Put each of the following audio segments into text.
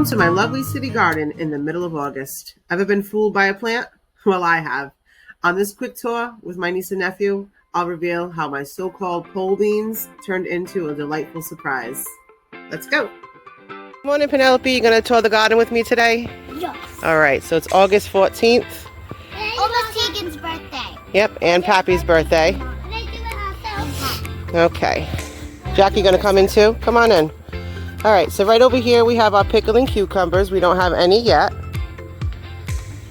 Welcome to my lovely city garden in the middle of August. Ever been fooled by a plant? Well, I have. On this quick tour with my niece and nephew, I'll reveal how my so-called pole beans turned into a delightful surprise. Let's go. Good morning, Penelope. You going to tour the garden with me today? Yes. All right, so it's August 14th. Almost Tegan's birthday. Yep, and Pappy's birthday. Can I do it ourselves? Okay. Jackie, going to come in too? Come on in. All right, so right over here we have our pickling cucumbers. We don't have any yet.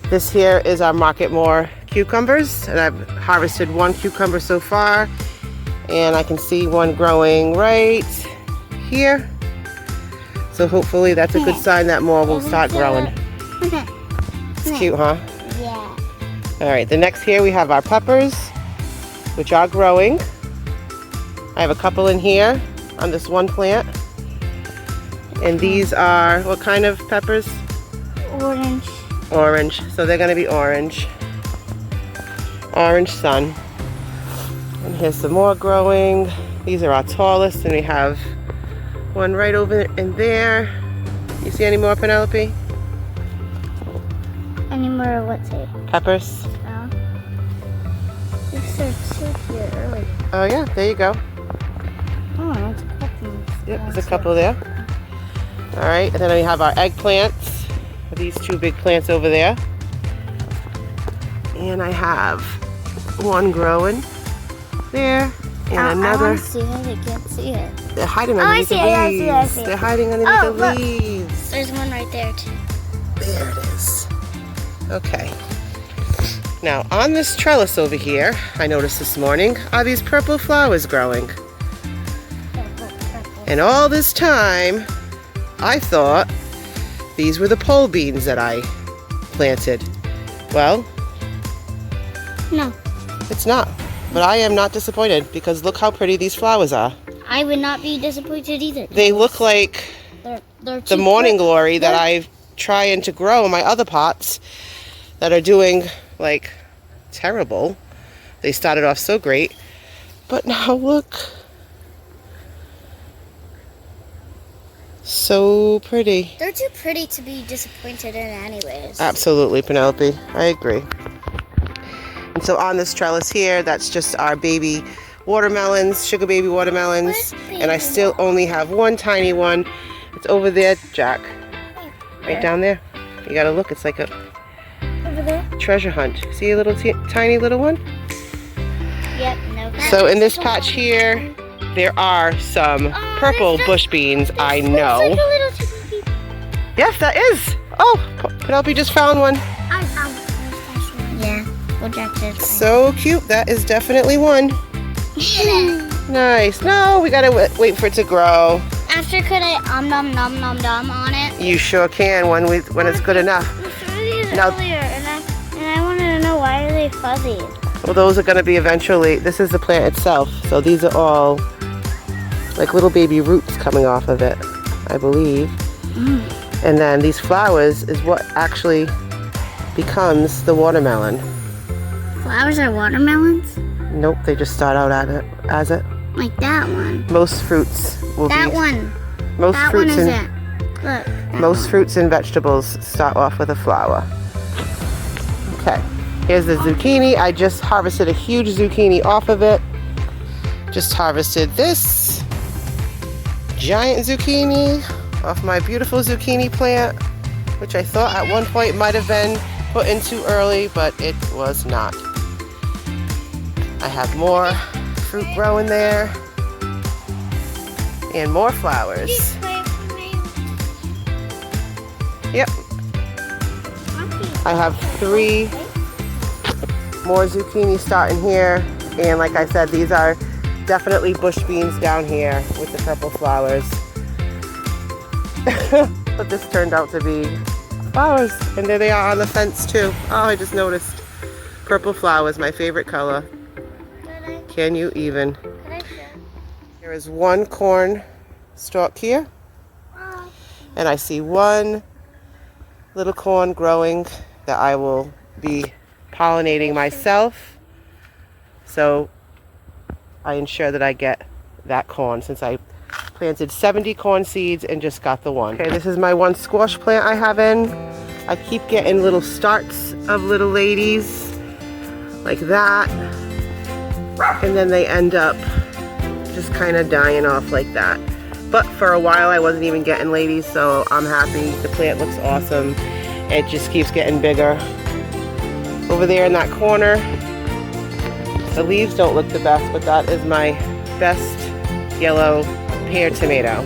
This here is our Market More cucumbers, and I've harvested one cucumber so far, and I can see one growing right here. So hopefully that's a good sign that more will start growing. It's cute, huh? Yeah. All right, the next here we have our peppers, which are growing. I have a couple in here on this one plant. And these are, what kind of peppers? Orange. Orange. So they're going to be orange. Orange sun. And here's some more growing. These are our tallest, and we have one right over in there. You see any more, Penelope? Any more what type? Peppers. No. These are two here earlier. Oh yeah, there you go. Oh, that's a couple. Yep, there's a couple there. All right, and then we have our eggplants. These two big plants over there. And I have one growing there, and another. I want to see it. I can't see it. They're hiding underneath the leaves. I see it. They're hiding underneath the Look. leaves. There's one right there too. There it is. Okay. Now on this trellis over here, I noticed this morning, are these purple flowers growing. And all this time, I thought these were the pole beans that I planted. Well, No. it's not. But I am not disappointed because look how pretty these flowers are. I would not be disappointed either. They look like They're the morning glory that I'm trying to grow in my other pots that are doing like terrible. They started off so great, but now look. So pretty. They're too pretty to be disappointed in anyways. Absolutely, Penelope. I agree. And so on this trellis here, that's just our baby watermelons, sugar baby watermelons. And I still only have one tiny one. It's over there, Jack. Right down there. You gotta look, it's like a Over there? treasure hunt. See a little tiny little one? Yep, no. So in this patch here, there are some purple bush beans, I know. Like a little chicken. Yes, that is. Oh, Penelope just found one. Yeah, we'll Jack did. So cute. That is definitely one. Nice. No, we gotta wait for it to grow. After could I nom nom nom nom on it? You sure can when it's good enough. We saw these Now- earlier, and I wanted to know why are they fuzzy? Well, those are gonna be eventually. This is the plant itself, so these are all like little baby roots coming off of it, I believe. And then these flowers is what actually becomes the watermelon. Flowers are watermelons? Nope, they just start out as it. Like that one. Most fruits will That be. one. Most That one fruits is and it. Look. most fruits and vegetables start off with a flower. Okay, here's the zucchini. I just harvested a huge zucchini off of it. Just harvested this giant zucchini off my beautiful zucchini plant, which I thought at one point might have been put in too early, but it was not. I have more fruit growing there and more flowers. Yep, I have 3 more zucchini starting here, and like I said, these are definitely bush beans down here with the purple flowers. But this turned out to be flowers, and there they are on the fence too. Oh, I just noticed. Purple flowers, my favorite color. Can you even? There is one corn stalk here, and I see one little corn growing that I will be pollinating myself. So I ensure that I get that corn since I planted 70 corn seeds and just got the one. Okay, this is my one squash plant I have in. I keep getting little starts of little ladies like that. And then they end up just kind of dying off like that. But for a while I wasn't even getting ladies, so I'm happy. The plant looks awesome. It just keeps getting bigger. Over there in that corner, the leaves don't look the best, but that is my best yellow pear tomato.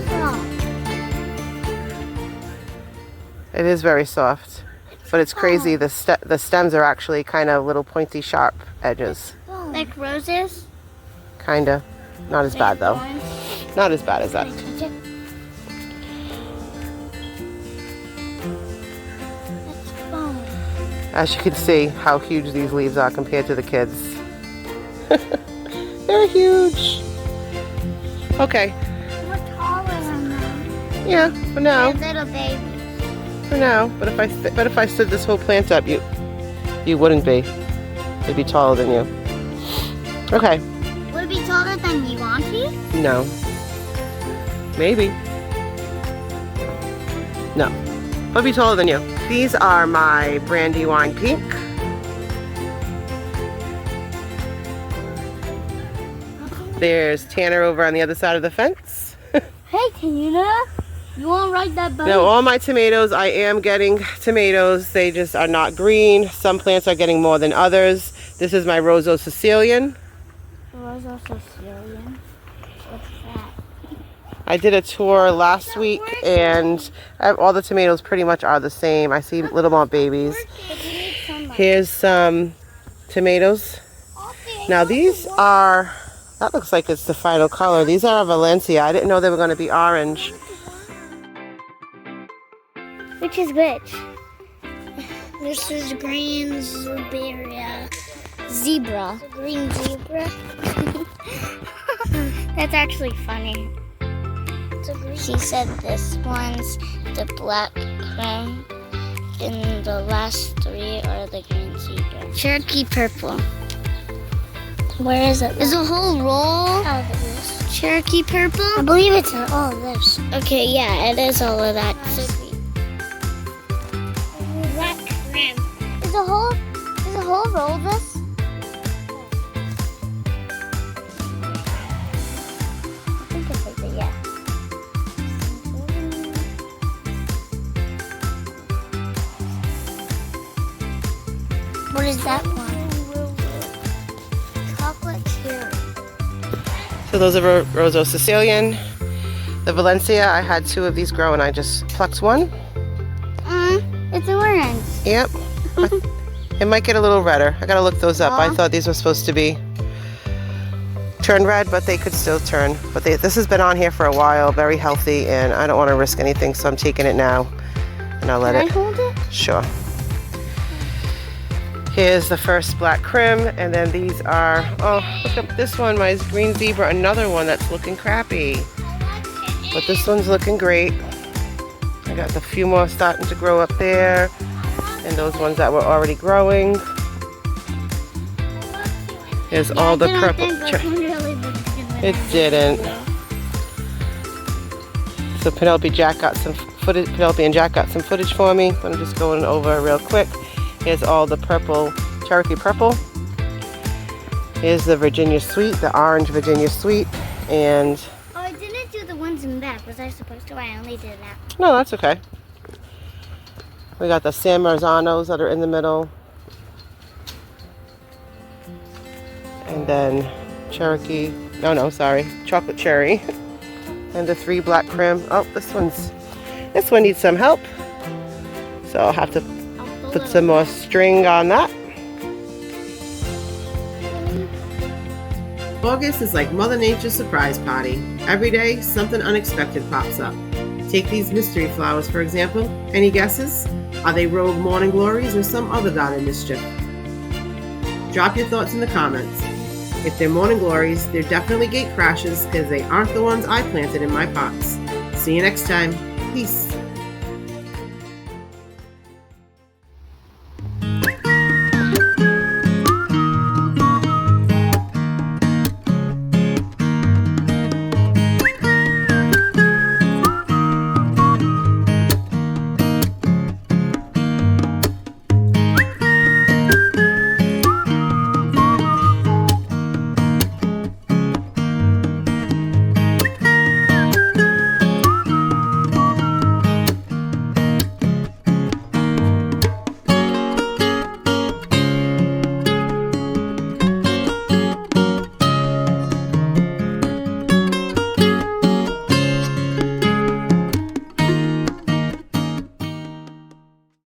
It is very soft, but it's crazy. The stems are actually kind of little pointy, sharp edges. Like roses? Kinda. Not as bad though. Not as bad as that. As you can see how huge these leaves are compared to the kids. They're huge. Okay. We're taller than them. Yeah, for now. They're little babies. For now. But if I stood this whole plant up, you wouldn't be. They'd be taller than you. Okay. Would it be taller than you, Auntie? No. Maybe. No. I'll be taller than you. These are my Brandywine Pink. There's Tanner over on the other side of the fence. Hey, Tanner. You want to ride that boat? Now, all my tomatoes, I am getting tomatoes. They just are not green. Some plants are getting more than others. This is my Rosso Sicilian. Rosso Sicilian? What's that? I did a tour last week, and all the tomatoes pretty much are the same. I see little more babies. Here's some tomatoes. Now these are, that looks like it's the final color. These are Valencia. I didn't know they were going to be orange. Which is which? This is green zebra. Green zebra. That's actually funny. She said this one's the black crumb, and the last three are the green zebra. Cherokee purple. Where is it? There's a whole roll. Oh, there is. Cherokee purple? I believe it's all of this. Okay, yeah, it is all of that. Black crumb. There's a whole roll of this? I think it's like that, yeah. What is that one? Chocolate cherry. So those are Rosso Sicilian. The Valencia, I had 2 of these grow and I just plucked one. It's orange. Yep. It might get a little redder. I gotta look those up. I thought these were supposed to be turn red, but they could still turn. But this has been on here for a while, very healthy, and I don't want to risk anything, so I'm taking it now. And I'll let it. Can I hold it? Sure. Here's the first black crim, and then these are, oh, look at this one, my green zebra, another one that's looking crappy. But this one's looking great. I got a few more starting to grow up there, and those ones that were already growing. There's all the purple. It didn't. So Penelope and Jack got some footage for me. I'm just going over real quick. Here's all the purple, Cherokee purple. Here's the Virginia Sweet, the orange Virginia Sweet, and... Oh, I didn't do the ones in the back. Was I supposed to? I only did that. No, that's okay. We got the San Marzanos that are in the middle. And then Cherokee, sorry, chocolate cherry. And the 3 black crim. Oh, this one needs some help. So I'll have to put some more string on that. August is like Mother Nature's surprise party. Every day, something unexpected pops up. Take these mystery flowers, for example. Any guesses? Are they rogue morning glories or some other garden mischief? Drop your thoughts in the comments. If they're morning glories, they're definitely gate crashes because they aren't the ones I planted in my pots. See you next time. Peace.